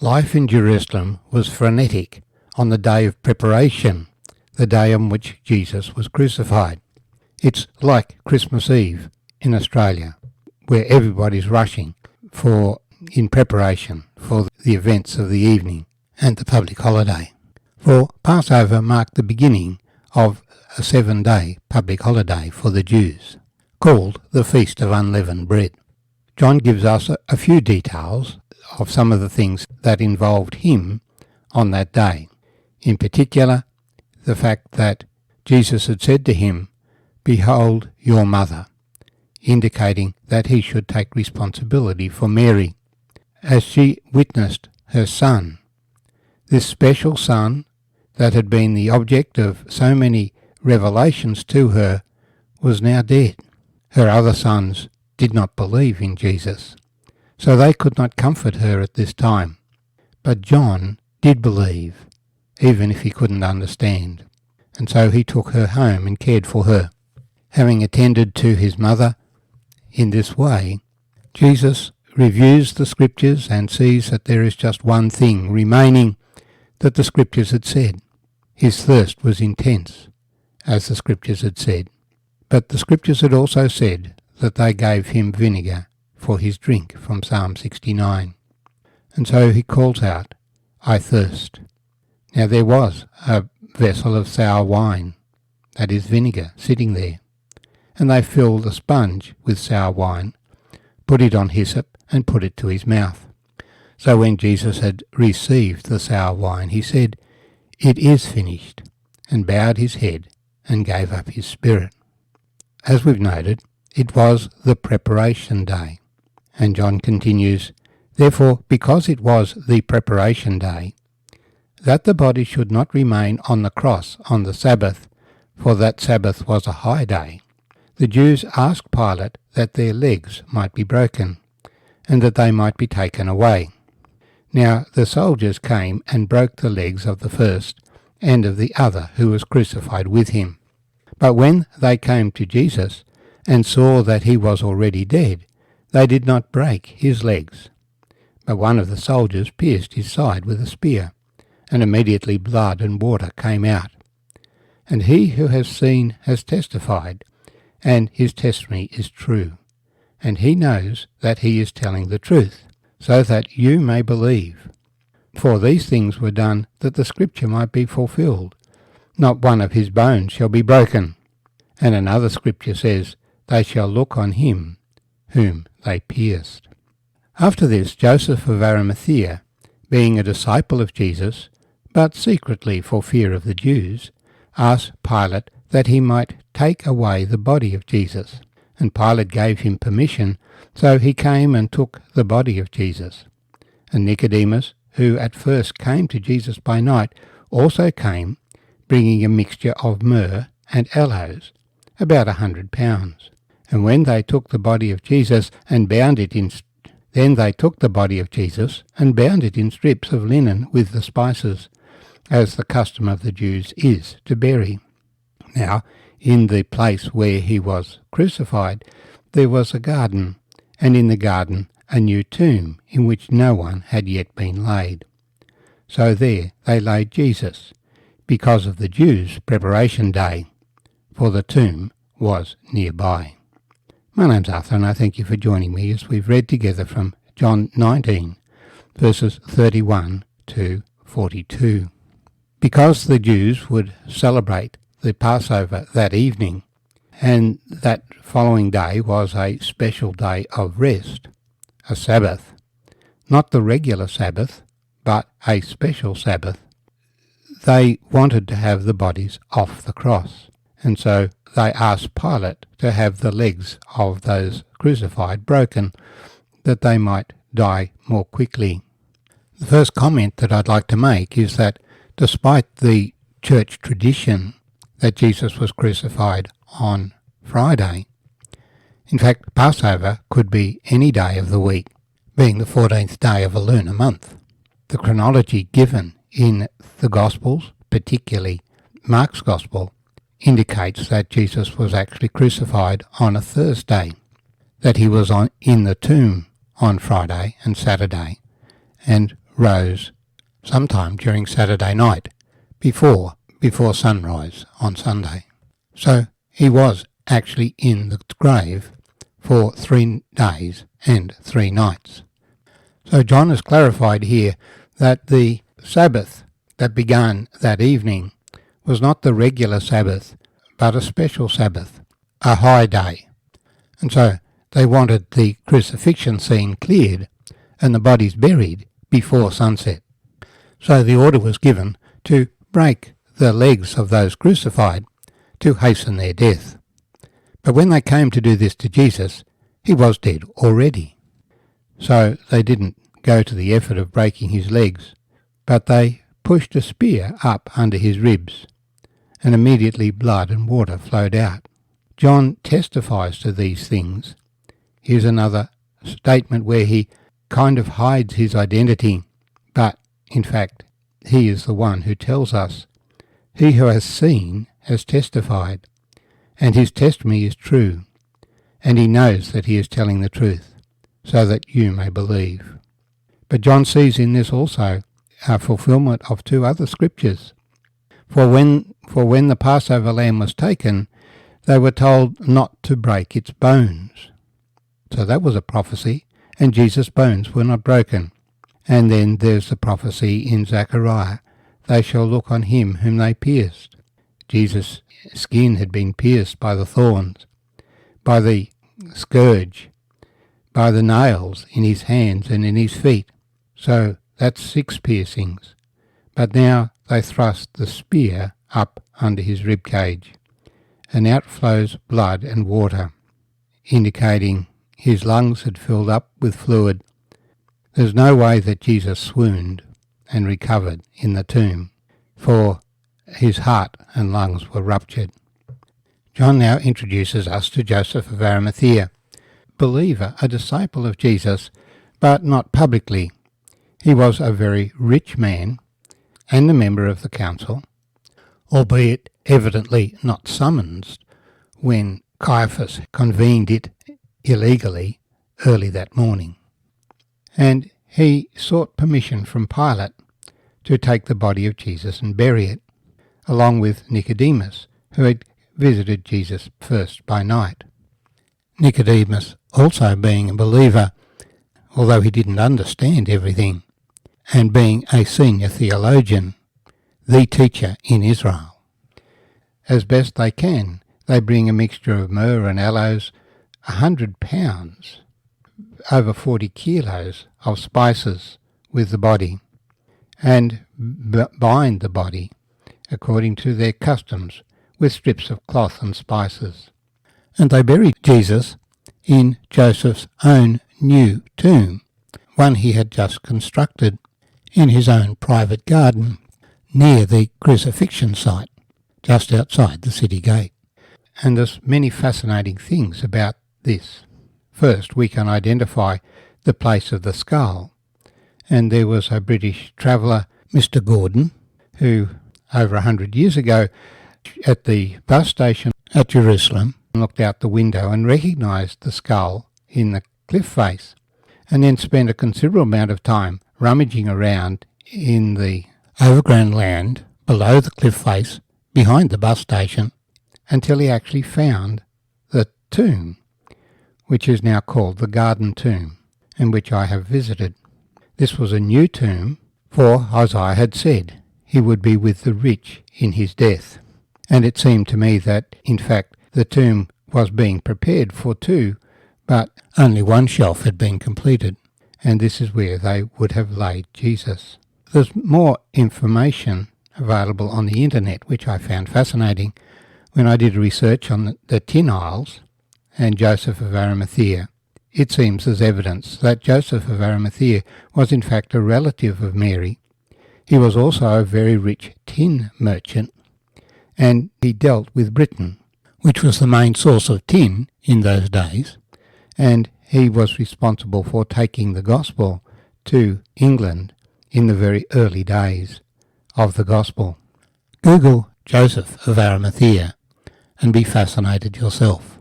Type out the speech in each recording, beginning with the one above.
Life in Jerusalem was frenetic on the day of preparation, the day on which Jesus was crucified. It's like Christmas Eve in Australia, where everybody's rushing in preparation for the events of the evening and the public holiday. For Passover marked the beginning of a 7-day public holiday for the Jews, called the Feast of Unleavened Bread. John gives us a few details of some of the things that involved him on that day. In particular, the fact that Jesus had said to him, "Behold your mother," indicating that he should take responsibility for Mary, as she witnessed her son. This special son that had been the object of so many revelations to her was now dead. Her other sons did not believe in Jesus, so they could not comfort her at this time. But John did believe, even if he couldn't understand, and so he took her home and cared for her. Having attended to his mother in this way, Jesus reviews the Scriptures and sees that there is just one thing remaining that the Scriptures had said. His thirst was intense, as the Scriptures had said, but the Scriptures had also said that they gave him vinegar for his drink from Psalm 69. And so he calls out, "I thirst." Now there was a vessel of sour wine, that is vinegar, sitting there, and they filled a sponge with sour wine, put it on hyssop, and put it to his mouth. So when Jesus had received the sour wine, he said, "It is finished," and bowed his head and gave up his spirit. As we've noted, it was the preparation day. And John continues, "Therefore, because it was the preparation day, that the body should not remain on the cross on the Sabbath, for that Sabbath was a high day, the Jews asked Pilate that their legs might be broken, and that they might be taken away. Now the soldiers came and broke the legs of the first and of the other who was crucified with him. But when they came to Jesus and saw that he was already dead, they did not break his legs. But one of the soldiers pierced his side with a spear, and immediately blood and water came out. And he who has seen has testified, and his testimony is true. And he knows that he is telling the truth, so that you may believe. For these things were done that the Scripture might be fulfilled. Not one of his bones shall be broken. And another Scripture says, they shall look on him whom they pierced. After this, Joseph of Arimathea, being a disciple of Jesus, but secretly for fear of the Jews, asked Pilate that he might take away the body of Jesus. And Pilate gave him permission, so he came and took the body of Jesus. And Nicodemus, who at first came to Jesus by night, also came, bringing a mixture of myrrh and aloes, about 100 pounds. And when they took the body of Jesus and bound it in strips of linen with the spices, as the custom of the Jews is to bury. Now, in the place where he was crucified, there was a garden, and in the garden a new tomb, in which no one had yet been laid. So there they laid Jesus, because of the Jews' preparation day, for the tomb was nearby. My name's Arthur, and I thank you for joining me as we've read together from John 19, verses 31 to 42. Because the Jews would celebrate the Passover that evening, and that following day was a special day of rest, a Sabbath, not the regular Sabbath, but a special Sabbath, they wanted to have the bodies off the cross, and so they asked Pilate to have the legs of those crucified broken, that they might die more quickly. The first comment that I'd like to make is that despite the church tradition that Jesus was crucified on Friday, in fact Passover could be any day of the week, being the 14th day of a lunar month. The chronology given in the Gospels, particularly Mark's Gospel, indicates that Jesus was actually crucified on a Thursday, that he was in the tomb on Friday and Saturday, and rose sometime during Saturday night, before sunrise on Sunday. So he was actually in the grave for 3 days and 3 nights. So John has clarified here that the Sabbath that began that evening was not the regular Sabbath, but a special Sabbath, a high day. And so they wanted the crucifixion scene cleared and the bodies buried before sunset. So the order was given to break the legs of those crucified to hasten their death. But when they came to do this to Jesus, he was dead already. So they didn't go to the effort of breaking his legs, but they pushed a spear up under his ribs, and immediately blood and water flowed out. John testifies to these things. Here's another statement where he kind of hides his identity, but in fact he is the one who tells us. He who has seen has testified, and his testimony is true, and he knows that he is telling the truth, so that you may believe. But John sees in this also a fulfillment of 2 other scriptures. For when the Passover lamb was taken, they were told not to break its bones. So that was a prophecy, and Jesus' bones were not broken. And then there's the prophecy in Zechariah, they shall look on him whom they pierced. Jesus' skin had been pierced by the thorns, by the scourge, by the nails in his hands and in his feet. So that's 6 piercings. But now they thrust the spear up under his rib cage, and out flows blood and water, indicating his lungs had filled up with fluid. There's no way that Jesus swooned and recovered in the tomb, for his heart and lungs were ruptured. John now introduces us to Joseph of Arimathea, believer, a disciple of Jesus, but not publicly. He was a very rich man and a member of the council, albeit evidently not summoned when Caiaphas convened it illegally early that morning. And he sought permission from Pilate to take the body of Jesus and bury it, along with Nicodemus, who had visited Jesus first by night. Nicodemus also being a believer, although he didn't understand everything, and being a senior theologian, the teacher in Israel. As best they can, they bring a mixture of myrrh and aloes, 100 pounds, over 40 kilos of spices with the body, and bind the body, according to their customs, with strips of cloth and spices. And they buried Jesus in Joseph's own new tomb, one he had just constructed in his own private garden near the crucifixion site, just outside the city gate. And there's many fascinating things about this. First, we can identify the place of the skull, and there was a British traveller, Mr. Gordon, who over 100 years ago at the bus station at Jerusalem looked out the window and recognised the skull in the cliff face, and then spent a considerable amount of time rummaging around in the overgrown land below the cliff face behind the bus station until he actually found the tomb, which is now called the Garden Tomb, and which I have visited. This was a new tomb, for Isaiah had said he would be with the rich in his death. And it seemed to me that, in fact, the tomb was being prepared for 2, but only one shelf had been completed, and this is where they would have laid Jesus. There's more information available on the internet, which I found fascinating when I did research on the Tin Isles and Joseph of Arimathea. It seems there's evidence that Joseph of Arimathea was in fact a relative of Mary. He was also a very rich tin merchant, and he dealt with Britain, which was the main source of tin in those days, and he was responsible for taking the gospel to England in the very early days of the gospel. Google Joseph of Arimathea and be fascinated yourself.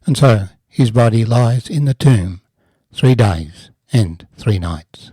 And so his body lies in the tomb 3 days and 3 nights.